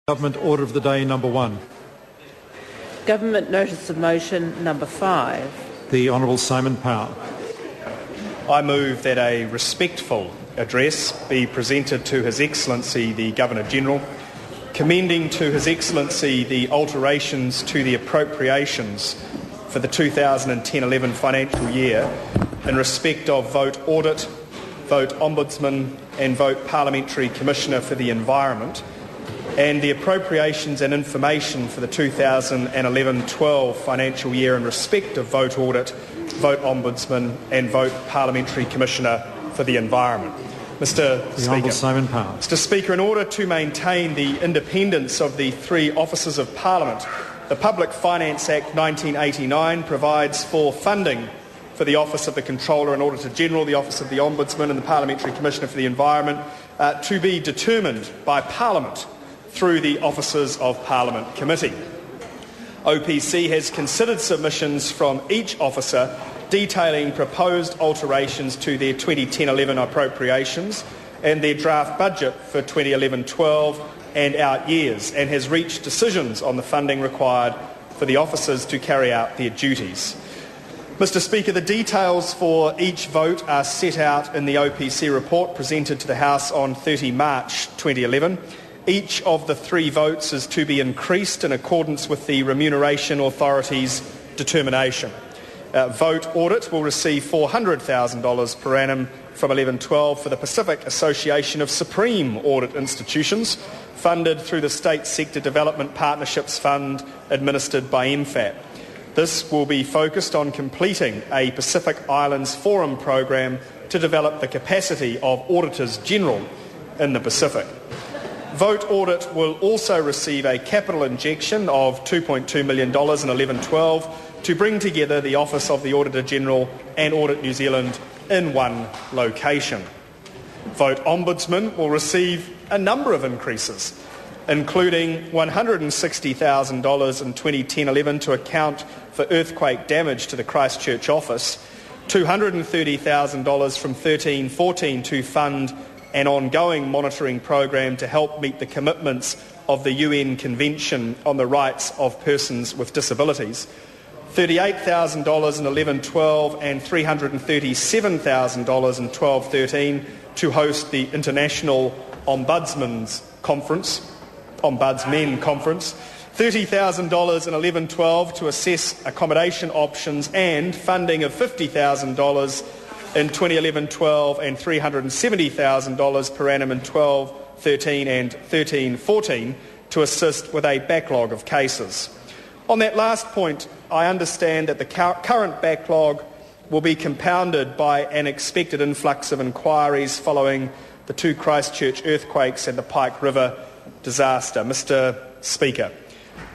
Government Order of the Day number 1. Government Notice of Motion number 5. The Honourable Simon Powell. I move that a respectful address be presented to His Excellency the Governor-General, commending to His Excellency the alterations to the appropriations for the 2010-11 financial year in respect of vote audit, vote ombudsman and vote parliamentary commissioner for the environment, and the appropriations and information for the 2011-12 financial year in respect of vote audit, vote ombudsman and vote parliamentary commissioner for the environment. Mr. Speaker, Simon Powell. Mr. Speaker, in order to maintain the independence of the three offices of Parliament, the Public Finance Act 1989 provides for funding for the Office of the Controller and Auditor-General, the Office of the Ombudsman and the Parliamentary Commissioner for the Environment to be determined by Parliament through the Officers of Parliament Committee. OPC has considered submissions from each officer detailing proposed alterations to their 2010-11 appropriations and their draft budget for 2011-12 and out years, and has reached decisions on the funding required for the officers to carry out their duties. Mr. Speaker, the details for each vote are set out in the OPC report presented to the House on 30 March 2011. Each of the three votes is to be increased in accordance with the Remuneration Authority's determination. Vote Audit will receive $400,000 per annum from 11-12 for the Pacific Association of Supreme Audit Institutions, funded through the State Sector Development Partnerships Fund administered by MFAP. This will be focused on completing a Pacific Islands Forum program to develop the capacity of Auditors General in the Pacific. Vote Audit will also receive a capital injection of $2.2 million in 11-12 to bring together the Office of the Auditor-General and Audit New Zealand in one location. Vote Ombudsman will receive a number of increases, including $160,000 in 2010-11 to account for earthquake damage to the Christchurch office, $230,000 from 13-14 to fund an ongoing monitoring program to help meet the commitments of the UN Convention on the Rights of Persons with Disabilities, $38,000 in 11-12 and $337,000 in 12-13 to host the International Ombudsmen Conference, $30,000 in 11-12 to assess accommodation options, and funding of $50,000 in 2011-12 and $370,000 per annum in 12-13 and 13-14 to assist with a backlog of cases. On that last point, I understand that the current backlog will be compounded by an expected influx of inquiries following the two Christchurch earthquakes and the Pike River disaster. Mr. Speaker,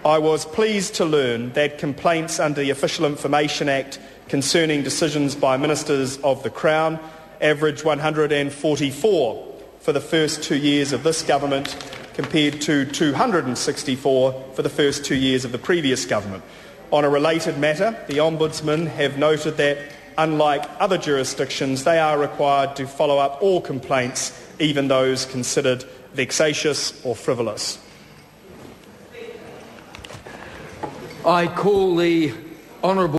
I was pleased to learn that complaints under the Official Information Act concerning decisions by Ministers of the Crown average 144 for the first 2 years of this government, compared to 264 for the first 2 years of the previous government. On a related matter, the Ombudsman have noted that, unlike other jurisdictions, they are required to follow up all complaints, even those considered vexatious or frivolous. I call the Honourable